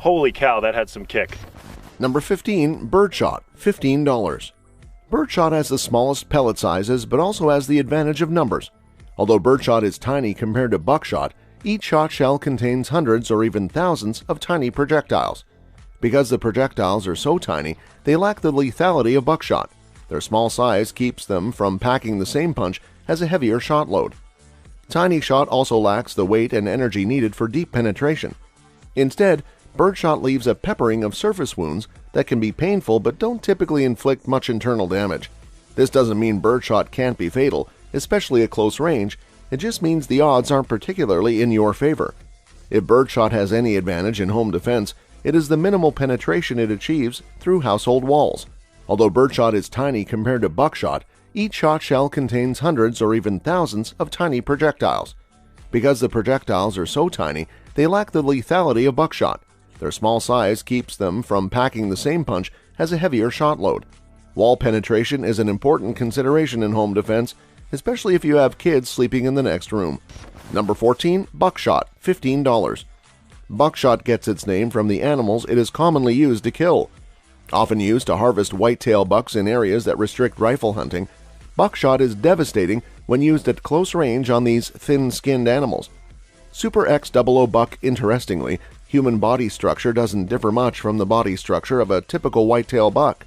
Holy cow, that had some kick. Number 15. Birdshot, $15. Birdshot has the smallest pellet sizes but also has the advantage of numbers. Although birdshot is tiny compared to buckshot, each shot shell contains hundreds or even thousands of tiny projectiles. Because the projectiles are so tiny, they lack the lethality of buckshot. Their small size keeps them from packing the same punch as a heavier shot load. Tiny shot also lacks the weight and energy needed for deep penetration. Instead, birdshot leaves a peppering of surface wounds that can be painful but don't typically inflict much internal damage. This doesn't mean birdshot can't be fatal, especially at close range. It just means the odds aren't particularly in your favor. If birdshot has any advantage in home defense, it is the minimal penetration it achieves through household walls. Although birdshot is tiny compared to buckshot, each shot shell contains hundreds or even thousands of tiny projectiles. Because the projectiles are so tiny, they lack the lethality of buckshot. Their small size keeps them from packing the same punch as a heavier shot load. Wall penetration is an important consideration in home defense, especially if you have kids sleeping in the next room. Number 14. Buckshot, $15. Buckshot gets its name from the animals it is commonly used to kill. Often used to harvest whitetail bucks in areas that restrict rifle hunting, buckshot is devastating when used at close range on these thin-skinned animals. Super X00 buck, interestingly, human body structure doesn't differ much from the body structure of a typical whitetail buck.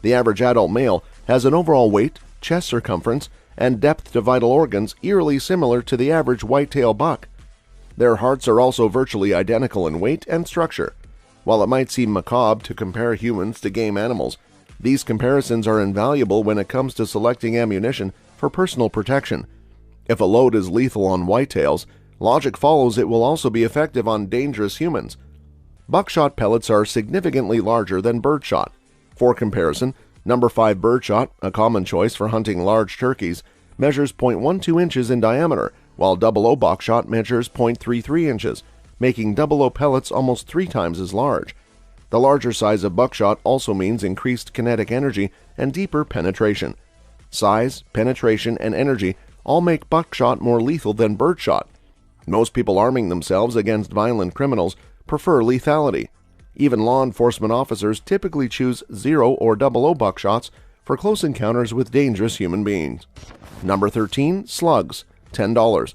The average adult male has an overall weight, chest circumference, and depth to vital organs eerily similar to the average whitetail buck. Their hearts are also virtually identical in weight and structure. While it might seem macabre to compare humans to game animals, these comparisons are invaluable when it comes to selecting ammunition for personal protection. If a load is lethal on whitetails, logic follows it will also be effective on dangerous humans. Buckshot pellets are significantly larger than birdshot. For comparison, number 5 birdshot, a common choice for hunting large turkeys, measures 0.12 inches in diameter, while 00 buckshot measures 0.33 inches, making 00 pellets almost 3 times as large. The larger size of buckshot also means increased kinetic energy and deeper penetration. Size, penetration, and energy all make buckshot more lethal than birdshot. Most people arming themselves against violent criminals prefer lethality. Even law enforcement officers typically choose 0 or 00 buckshots for close encounters with dangerous human beings. Number 13. Slugs, $10.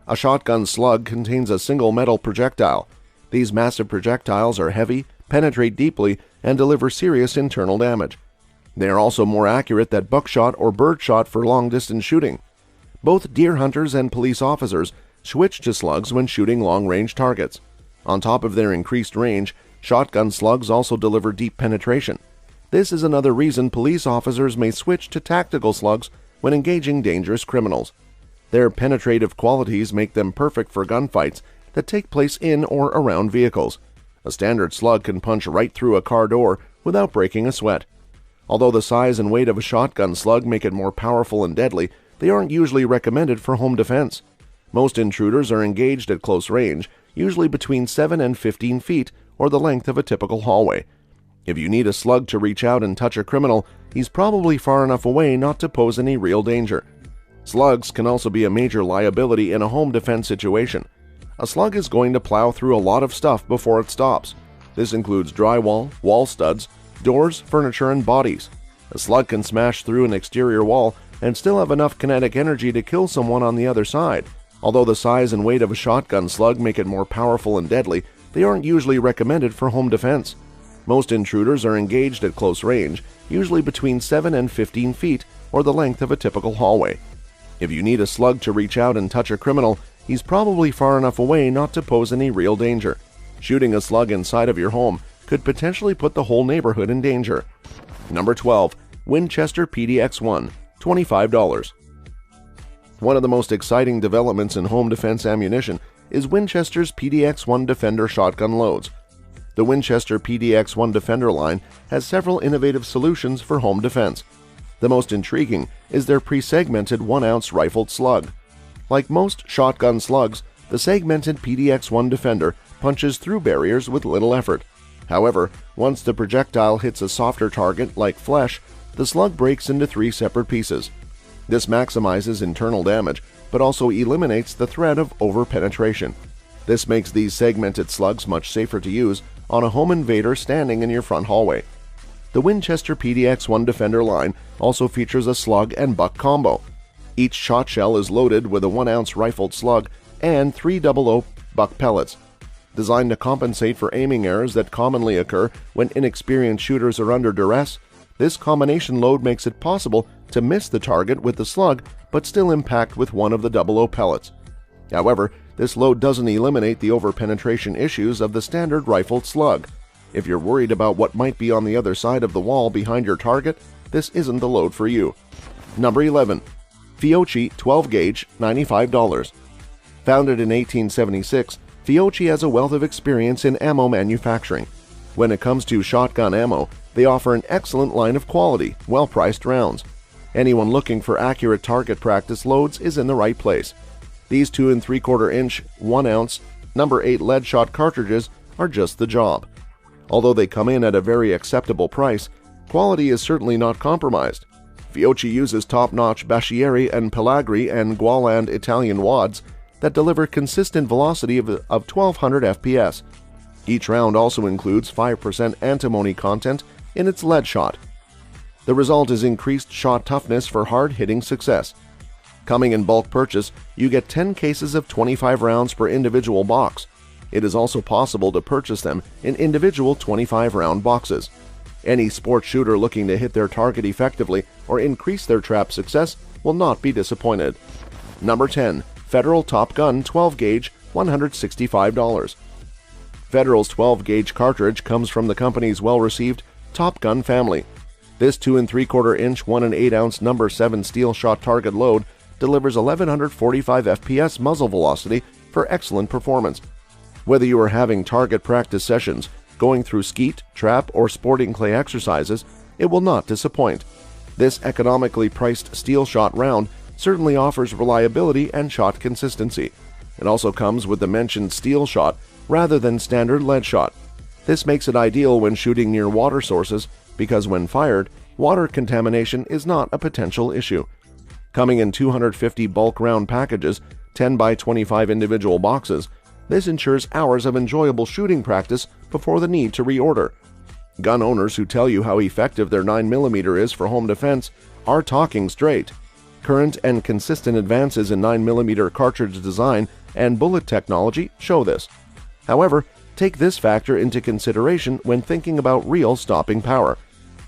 A shotgun slug contains a single metal projectile. These massive projectiles are heavy, penetrate deeply, and deliver serious internal damage. They are also more accurate than buckshot or birdshot for long-distance shooting. Both deer hunters and police officers switch to slugs when shooting long-range targets. On top of their increased range, shotgun slugs also deliver deep penetration. This is another reason police officers may switch to tactical slugs when engaging dangerous criminals. Their penetrative qualities make them perfect for gunfights that take place in or around vehicles. A standard slug can punch right through a car door without breaking a sweat. Although the size and weight of a shotgun slug make it more powerful and deadly, they aren't usually recommended for home defense. Most intruders are engaged at close range, usually between 7 and 15 feet or the length of a typical hallway. If you need a slug to reach out and touch a criminal, he's probably far enough away not to pose any real danger. Slugs can also be a major liability in a home defense situation. A slug is going to plow through a lot of stuff before it stops. This includes drywall, wall studs, doors, furniture, and bodies. A slug can smash through an exterior wall and still have enough kinetic energy to kill someone on the other side. Although the size and weight of a shotgun slug make it more powerful and deadly, they aren't usually recommended for home defense. Most intruders are engaged at close range, usually between 7 and 15 feet or the length of a typical hallway. If you need a slug to reach out and touch a criminal, he's probably far enough away not to pose any real danger. Shooting a slug inside of your home could potentially put the whole neighborhood in danger. Number 12. Winchester PDX-1, $25. One of the most exciting developments in home defense ammunition is Winchester's PDX-1 Defender shotgun loads. The Winchester PDX-1 Defender line has several innovative solutions for home defense. The most intriguing is their pre-segmented 1-ounce rifled slug. Like most shotgun slugs, the segmented PDX-1 Defender punches through barriers with little effort. However, once the projectile hits a softer target like flesh, the slug breaks into 3 separate pieces. This maximizes internal damage, but also eliminates the threat of over-penetration. This makes these segmented slugs much safer to use, on a home invader standing in your front hallway. The Winchester PDX-1 Defender line also features a slug and buck combo. Each shot shell is loaded with a 1-ounce rifled slug and 3 00 buck pellets. Designed to compensate for aiming errors that commonly occur when inexperienced shooters are under duress, this combination load makes it possible to miss the target with the slug but still impact with one of the 00 pellets. However, this load doesn't eliminate the overpenetration issues of the standard rifled slug. If you're worried about what might be on the other side of the wall behind your target, this isn't the load for you. Number 11. Fiocchi 12 gauge, $95. Founded in 1876, Fiocchi has a wealth of experience in ammo manufacturing. When it comes to shotgun ammo, they offer an excellent line of quality, well-priced rounds. Anyone looking for accurate target practice loads is in the right place. These 2 3/4 inch, 1-ounce, number 8 lead shot cartridges are just the job. Although they come in at a very acceptable price, quality is certainly not compromised. Fiocchi uses top-notch Bacchieri and Pelagri and Gualand Italian wads that deliver consistent velocity of 1200 FPS. Each round also includes 5% antimony content in its lead shot. The result is increased shot toughness for hard-hitting success. Coming in bulk purchase, you get 10 cases of 25 rounds per individual box. It is also possible to purchase them in individual 25-round boxes. Any sports shooter looking to hit their target effectively or increase their trap success will not be disappointed. Number 10. Federal Top Gun 12 gauge, $165. Federal's 12 gauge cartridge comes from the company's well-received Top Gun family. This 2 3/4 inch, 1 8-ounce number 7 steel shot target load delivers 1145 FPS muzzle velocity for excellent performance. Whether you are having target practice sessions, going through skeet, trap, or sporting clay exercises, it will not disappoint. This economically priced steel shot round certainly offers reliability and shot consistency. It also comes with the mentioned steel shot rather than standard lead shot. This makes it ideal when shooting near water sources because when fired, water contamination is not a potential issue. Coming in 250 bulk round packages, 10 by 25 individual boxes, this ensures hours of enjoyable shooting practice before the need to reorder. Gun owners who tell you how effective their 9mm is for home defense are talking straight. Current and consistent advances in 9mm cartridge design and bullet technology show this. However, take this factor into consideration when thinking about real stopping power.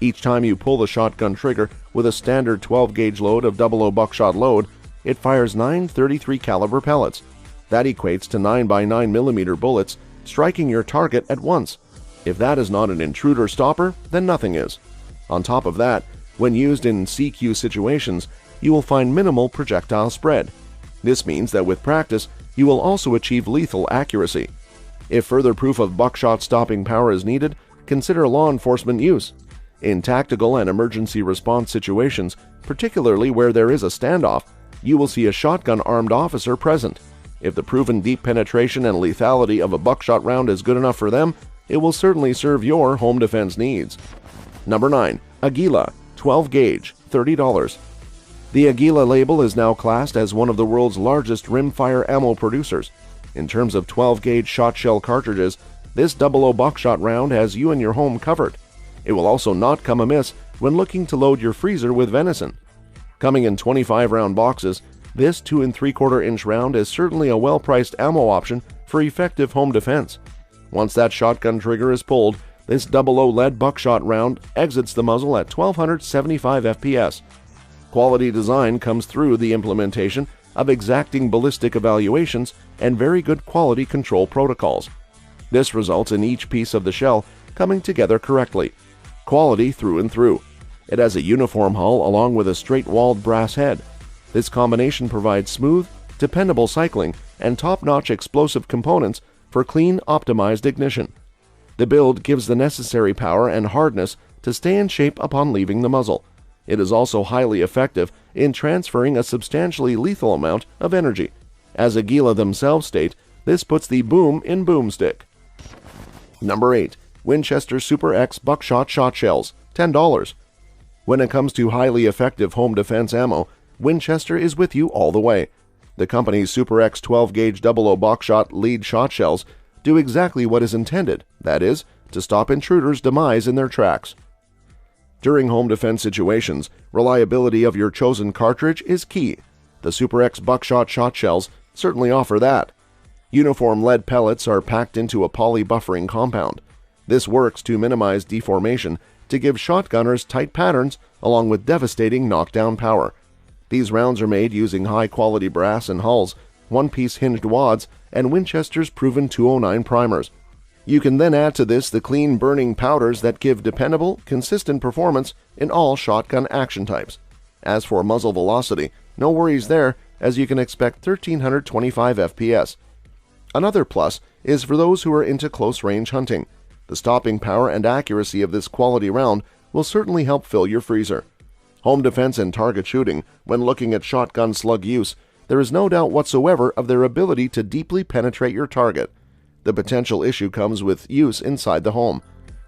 Each time you pull the shotgun trigger with a standard 12 gauge load of 00 buckshot load, it fires 9 .33 caliber pellets. That equates to 9 by 9mm bullets striking your target at once. If that is not an intruder stopper, then nothing is. On top of that, when used in CQ situations, you will find minimal projectile spread. This means that with practice, you will also achieve lethal accuracy. If further proof of buckshot stopping power is needed, consider law enforcement use. In tactical and emergency response situations, particularly where there is a standoff, you will see a shotgun-armed officer present. If the proven deep penetration and lethality of a buckshot round is good enough for them, it will certainly serve your home defense needs. Number 9. Aguila 12 gauge, $30. The Aguila label is now classed as one of the world's largest rimfire ammo producers. In terms of 12 gauge shot shell cartridges, this 00 buckshot round has you and your home covered. It will also not come amiss when looking to load your freezer with venison. Coming in 25-round boxes, this 2 3/4 inch round is certainly a well-priced ammo option for effective home defense. Once that shotgun trigger is pulled, this 00 lead buckshot round exits the muzzle at 1275 FPS. Quality design comes through the implementation of exacting ballistic evaluations and very good quality control protocols. This results in each piece of the shell coming together correctly. Quality through and through. It has a uniform hull along with a straight-walled brass head. This combination provides smooth, dependable cycling and top-notch explosive components for clean, optimized ignition. The build gives the necessary power and hardness to stay in shape upon leaving the muzzle. It is also highly effective in transferring a substantially lethal amount of energy. As Aguila themselves state, this puts the boom in boomstick. Number 8. Winchester Super X Buckshot Shot Shells, $10. When it comes to highly effective home defense ammo, Winchester is with you all the way. The company's Super X 12 gauge 00 buckshot lead shot shells do exactly what is intended, that is, to stop intruders' demise in their tracks. During home defense situations, reliability of your chosen cartridge is key. The Super X buckshot shot shells certainly offer that. Uniform lead pellets are packed into a poly buffering compound. This works to minimize deformation to give shotgunners tight patterns along with devastating knockdown power. These rounds are made using high-quality brass and hulls, one-piece hinged wads, and Winchester's proven 209 primers. You can then add to this the clean burning powders that give dependable, consistent performance in all shotgun action types. As for muzzle velocity, no worries there, as you can expect 1325 FPS. Another plus is for those who are into close-range hunting. The stopping power and accuracy of this quality round will certainly help fill your freezer. Home defense and target shooting, when looking at shotgun slug use, there is no doubt whatsoever of their ability to deeply penetrate your target. The potential issue comes with use inside the home.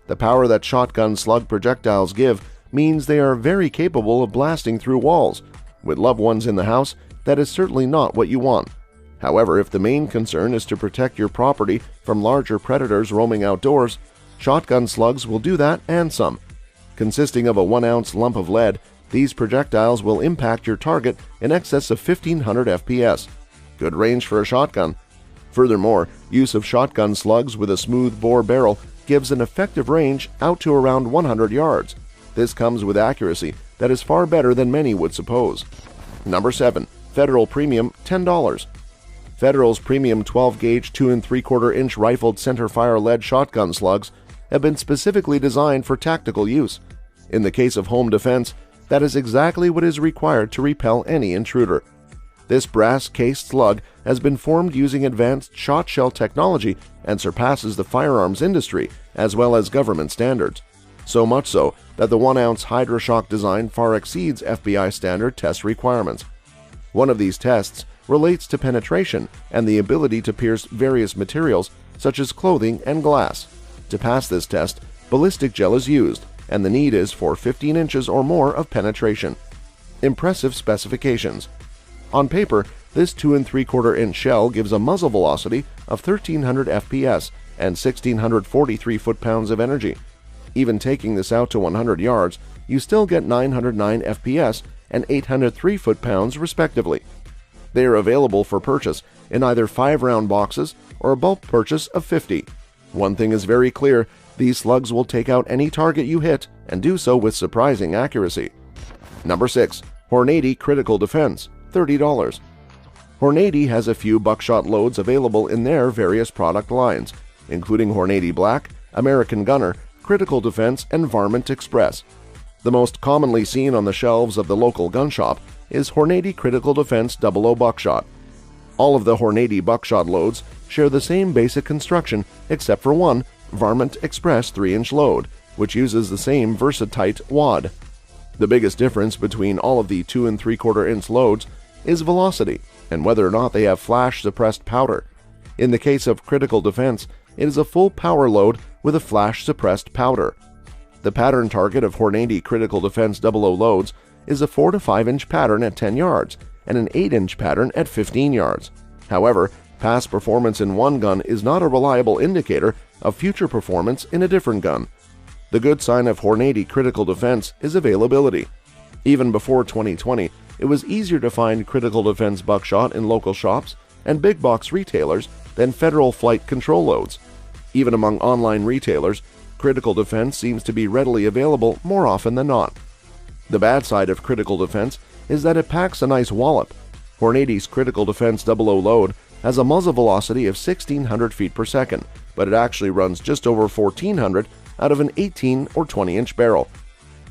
The power that shotgun slug projectiles give means they are very capable of blasting through walls. With loved ones in the house, that is certainly not what you want. However, if the main concern is to protect your property from larger predators roaming outdoors, shotgun slugs will do that and some. Consisting of a 1-ounce lump of lead, these projectiles will impact your target in excess of 1500 FPS. Good range for a shotgun. Furthermore, use of shotgun slugs with a smooth bore barrel gives an effective range out to around 100 yards. This comes with accuracy that is far better than many would suppose. Number 7. Federal Premium, $10. Federal's premium 12-gauge 2 3/4 inch rifled center-fire lead shotgun slugs have been specifically designed for tactical use. In the case of home defense, that is exactly what is required to repel any intruder. This brass-cased slug has been formed using advanced shot shell technology and surpasses the firearms industry as well as government standards. So much so that the 1-ounce HydroShock design far exceeds FBI standard test requirements. One of these tests relates to penetration and the ability to pierce various materials such as clothing and glass. To pass this test, ballistic gel is used, and the need is for 15 inches or more of penetration. Impressive specifications. On paper, this 2 3/4 inch shell gives a muzzle velocity of 1300 FPS and 1643 foot-pounds of energy. Even taking this out to 100 yards, you still get 909 FPS and 803 foot-pounds respectively. They are available for purchase in either 5-round boxes or a bulk purchase of 50. One thing is very clear, these slugs will take out any target you hit and do so with surprising accuracy. Number 6. Hornady Critical Defense, $30. Hornady has a few buckshot loads available in their various product lines, including Hornady Black, American Gunner, Critical Defense, and Varmint Express. The most commonly seen on the shelves of the local gun shop is Hornady Critical Defense 00 buckshot. All of the Hornady buckshot loads share the same basic construction except for one, Varmint Express 3-inch load, which uses the same Versatite wad. The biggest difference between all of the 2 3/4 inch loads is velocity and whether or not they have flash-suppressed powder. In the case of Critical Defense, it is a full power load with a flash-suppressed powder. The pattern target of Hornady Critical Defense 00 loads is a 4 to 5 inch pattern at 10 yards and an 8-inch pattern at 15 yards. However, past performance in one gun is not a reliable indicator of future performance in a different gun. The good sign of Hornady Critical Defense is availability. Even before 2020, it was easier to find Critical Defense buckshot in local shops and big box retailers than Federal flight control loads. Even among online retailers, Critical Defense seems to be readily available more often than not. The bad side of Critical Defense is that it packs a nice wallop. Hornady's Critical Defense 00 load has a muzzle velocity of 1600 feet per second, but it actually runs just over 1400 out of an 18 or 20 inch barrel.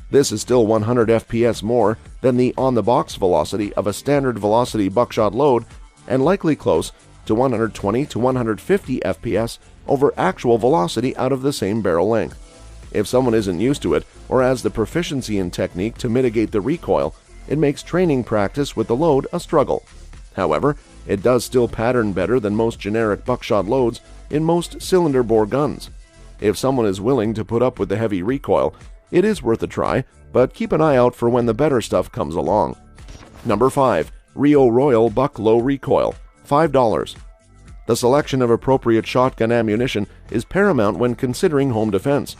This is still 100 FPS more than the on-the-box velocity of a standard velocity buckshot load and likely close to 120 to 150 FPS over actual velocity out of the same barrel length. If someone isn't used to it or has the proficiency in technique to mitigate the recoil, it makes training practice with the load a struggle. However, it does still pattern better than most generic buckshot loads in most cylinder bore guns. If someone is willing to put up with the heavy recoil, it is worth a try, but keep an eye out for when the better stuff comes along. Number 5. Rio Royal Buck Low Recoil, $5. The selection of appropriate shotgun ammunition is paramount when considering home defense.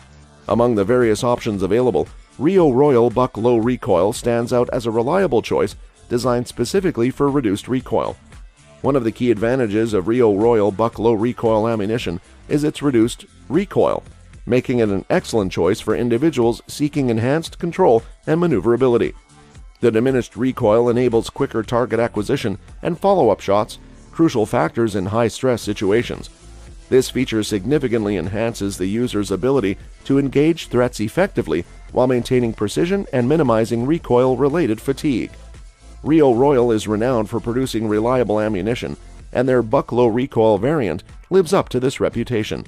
Among the various options available, Rio Royal Buck Low Recoil stands out as a reliable choice designed specifically for reduced recoil. One of the key advantages of Rio Royal Buck Low Recoil ammunition is its reduced recoil, making it an excellent choice for individuals seeking enhanced control and maneuverability. The diminished recoil enables quicker target acquisition and follow-up shots, crucial factors in high-stress situations. This feature significantly enhances the user's ability to engage threats effectively while maintaining precision and minimizing recoil-related fatigue. Rio Royal is renowned for producing reliable ammunition, and their Buck Low Recoil variant lives up to this reputation.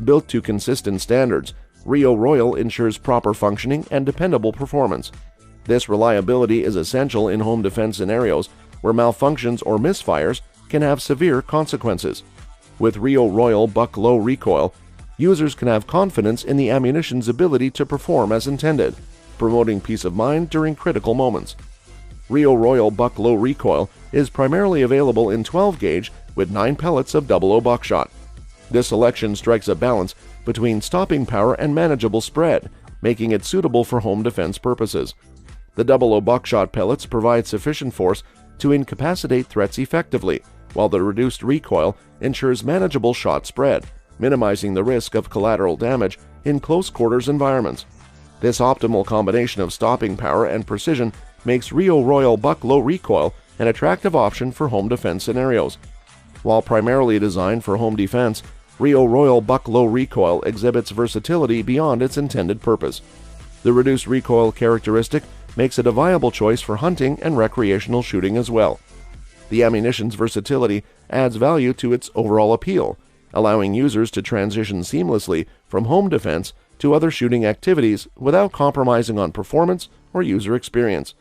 Built to consistent standards, Rio Royal ensures proper functioning and dependable performance. This reliability is essential in home defense scenarios where malfunctions or misfires can have severe consequences. With Rio Royal Buck Low Recoil, users can have confidence in the ammunition's ability to perform as intended, promoting peace of mind during critical moments. Rio Royal Buck Low Recoil is primarily available in 12-gauge with 9 pellets of 00 buckshot. This selection strikes a balance between stopping power and manageable spread, making it suitable for home defense purposes. The 00 buckshot pellets provide sufficient force to incapacitate threats effectively, while the reduced recoil ensures manageable shot spread, minimizing the risk of collateral damage in close quarters environments. This optimal combination of stopping power and precision makes Rio Royal Buck Low Recoil an attractive option for home defense scenarios. While primarily designed for home defense, Rio Royal Buck Low Recoil exhibits versatility beyond its intended purpose. The reduced recoil characteristic makes it a viable choice for hunting and recreational shooting as well. The ammunition's versatility adds value to its overall appeal, allowing users to transition seamlessly from home defense to other shooting activities without compromising on performance or user experience.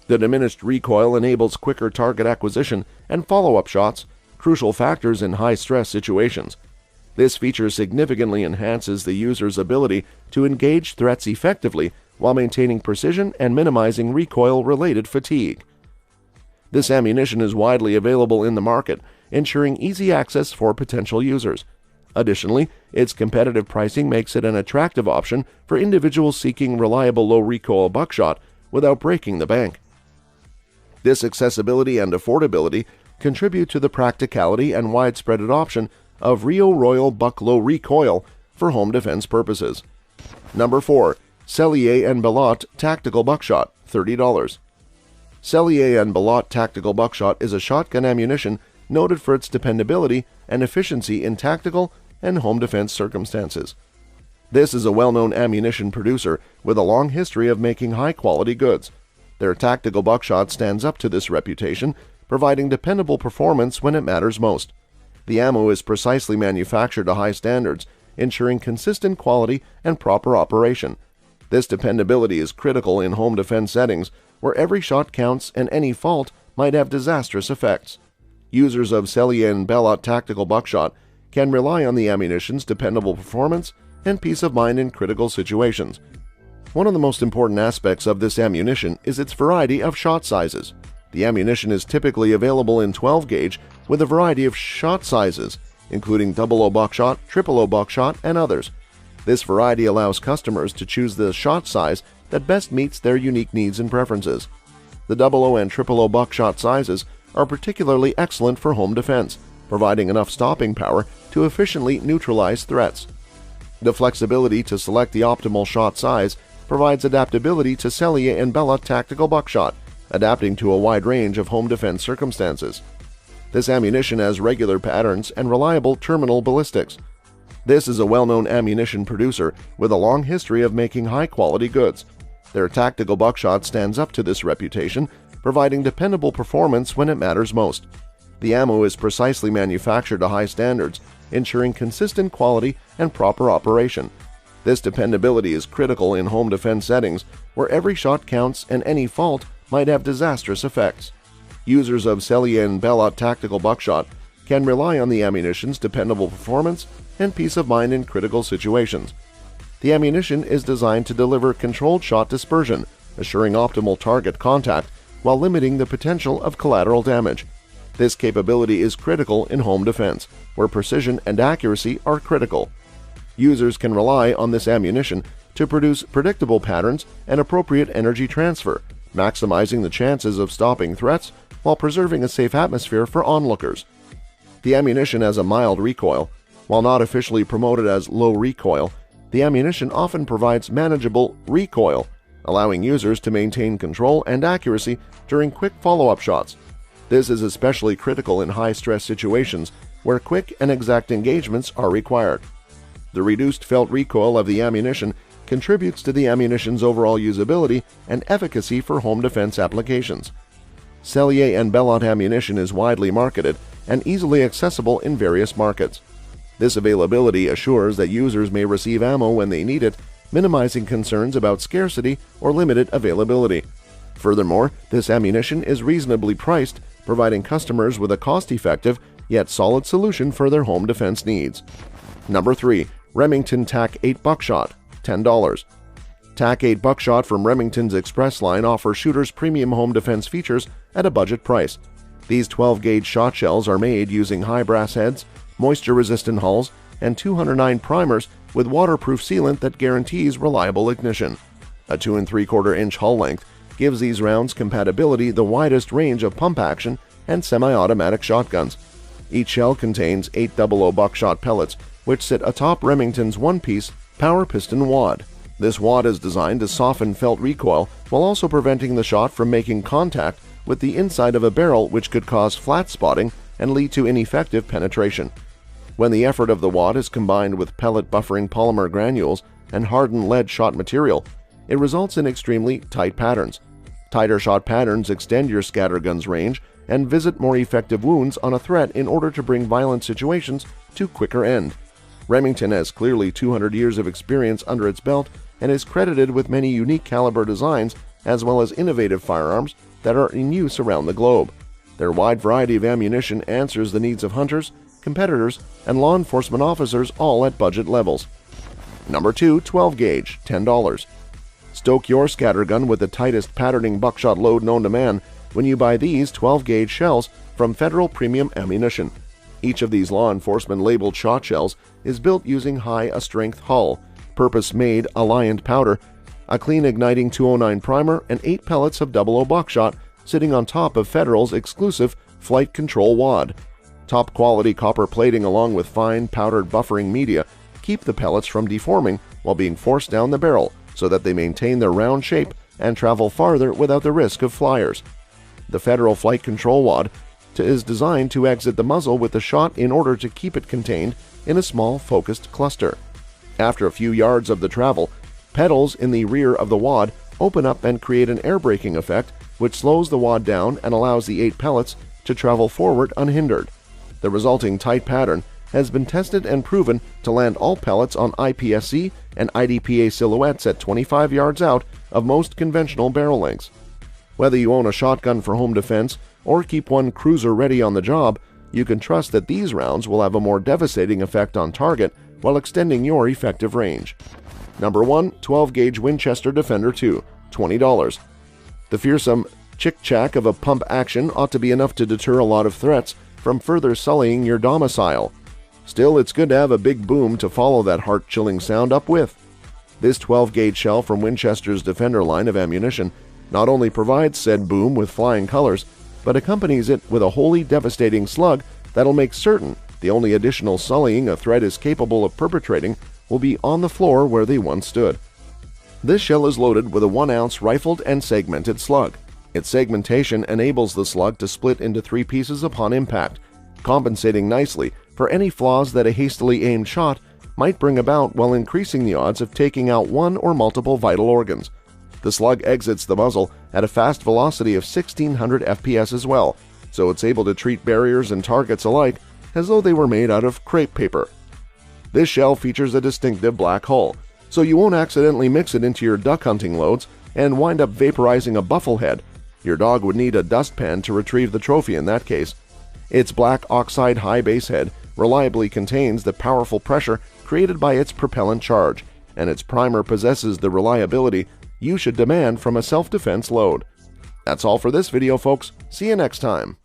The diminished recoil enables quicker target acquisition and follow-up shots, crucial factors in high-stress situations. This feature significantly enhances the user's ability to engage threats effectively while maintaining precision and minimizing recoil-related fatigue. This ammunition is widely available in the market, ensuring easy access for potential users. Additionally, its competitive pricing makes it an attractive option for individuals seeking reliable low-recoil buckshot without breaking the bank. This accessibility and affordability contribute to the practicality and widespread adoption of Rio Royal Buck Low Recoil for home defense purposes. Number 4. Cellier and Bellot Tactical Buckshot, $30. Cellier and Bellot Tactical Buckshot is a shotgun ammunition noted for its dependability and efficiency in tactical and home defense circumstances. This is a well-known ammunition producer with a long history of making high-quality goods. Their tactical buckshot stands up to this reputation, providing dependable performance when it matters most. The ammo is precisely manufactured to high standards, ensuring consistent quality and proper operation. This dependability is critical in home defense settings where every shot counts and any fault might have disastrous effects. Users of Cellier and Bellot Tactical Buckshot can rely on the ammunition's dependable performance and peace of mind in critical situations. One of the most important aspects of this ammunition is its variety of shot sizes. The ammunition is typically available in 12-gauge with a variety of shot sizes, including 00 buckshot, 000 buckshot, and others. This variety allows customers to choose the shot size that best meets their unique needs and preferences. The 00 and 000 buckshot sizes are particularly excellent for home defense, providing enough stopping power to efficiently neutralize threats. The flexibility to select the optimal shot size provides adaptability to Cellier and Bellot Tactical Buckshot, adapting to a wide range of home defense circumstances. This ammunition has regular patterns and reliable terminal ballistics. This is a well-known ammunition producer with a long history of making high-quality goods. Their tactical buckshot stands up to this reputation, providing dependable performance when it matters most. The ammo is precisely manufactured to high standards, ensuring consistent quality and proper operation. This dependability is critical in home defense settings where every shot counts and any fault might have disastrous effects. Users of Cellier and Bellot Tactical Buckshot can rely on the ammunition's dependable performance and peace of mind in critical situations. The ammunition is designed to deliver controlled shot dispersion, assuring optimal target contact while limiting the potential of collateral damage. This capability is critical in home defense, where precision and accuracy are critical. Users can rely on this ammunition to produce predictable patterns and appropriate energy transfer, maximizing the chances of stopping threats while preserving a safe atmosphere for onlookers. The ammunition has a mild recoil. While not officially promoted as low recoil, the ammunition often provides manageable recoil, allowing users to maintain control and accuracy during quick follow-up shots. This is especially critical in high-stress situations where quick and exact engagements are required. The reduced felt recoil of the ammunition contributes to the ammunition's overall usability and efficacy for home defense applications. Cellier and Bellot ammunition is widely marketed and easily accessible in various markets. This availability assures that users may receive ammo when they need it, minimizing concerns about scarcity or limited availability. Furthermore, this ammunition is reasonably priced, providing customers with a cost-effective yet solid solution for their home defense needs. Number 3. Remington TAC-8 Buckshot, $10. TAC-8 Buckshot from Remington's Express line offers shooters premium home defense features at a budget price. These 12-gauge shot shells are made using high brass heads, moisture-resistant hulls, and 209 primers with waterproof sealant that guarantees reliable ignition. A 2 3/4-inch hull length gives these rounds compatibility the widest range of pump-action and semi-automatic shotguns. Each shell contains 800 buckshot pellets, which sit atop Remington's one-piece power piston wad. This wad is designed to soften felt recoil while also preventing the shot from making contact with the inside of a barrel, which could cause flat spotting and lead to ineffective penetration. When the effort of the wad is combined with pellet buffering polymer granules and hardened lead shot material, it results in extremely tight patterns. Tighter shot patterns extend your scattergun's range and visit more effective wounds on a threat in order to bring violent situations to quicker end. Remington has clearly 200 years of experience under its belt and is credited with many unique caliber designs as well as innovative firearms that are in use around the globe. Their wide variety of ammunition answers the needs of hunters, competitors, and law enforcement officers, all at budget levels. Number 2. 12-gauge, $10. Stoke your scattergun with the tightest patterning buckshot load known to man when you buy these 12-gauge shells from Federal Premium Ammunition. Each of these law enforcement labeled shot shells is built using high-strength hull, purpose-made Alliant powder, a clean igniting 209 primer, and 8 pellets of 00 buckshot sitting on top of Federal's exclusive flight control wad. Top-quality copper plating along with fine powdered buffering media keep the pellets from deforming while being forced down the barrel so that they maintain their round shape and travel farther without the risk of flyers. The Federal flight control wad is designed to exit the muzzle with the shot in order to keep it contained in a small focused cluster. After a few yards of the travel, pedals in the rear of the wad open up and create an air braking effect, which slows the wad down and allows the 8 pellets to travel forward unhindered. The resulting tight pattern has been tested and proven to land all pellets on IPSC and IDPA silhouettes at 25 yards out of most conventional barrel lengths. Whether you own a shotgun for home defense or keep one cruiser ready on the job, you can trust that these rounds will have a more devastating effect on target while extending your effective range. Number 1. 12-gauge Winchester Defender 2, $20. The fearsome chick-chack of a pump action ought to be enough to deter a lot of threats from further sullying your domicile. Still, it's good to have a big boom to follow that heart-chilling sound up with. This 12-gauge shell from Winchester's Defender line of ammunition not only provides said boom with flying colors, but accompanies it with a wholly devastating slug that'll make certain the only additional sullying a threat is capable of perpetrating will be on the floor where they once stood. This shell is loaded with a 1-ounce rifled and segmented slug. Its segmentation enables the slug to split into 3 pieces upon impact, compensating nicely for any flaws that a hastily aimed shot might bring about while increasing the odds of taking out one or multiple vital organs. The slug exits the muzzle at a fast velocity of 1600 FPS as well, so it's able to treat barriers and targets alike as though they were made out of crepe paper. This shell features a distinctive black hull, so you won't accidentally mix it into your duck hunting loads and wind up vaporizing a buffle head. Your dog would need a dustpan to retrieve the trophy in that case. Its black oxide high base head reliably contains the powerful pressure created by its propellant charge, and its primer possesses the reliability you should demand from a self-defense load. That's all for this video, folks. See you next time.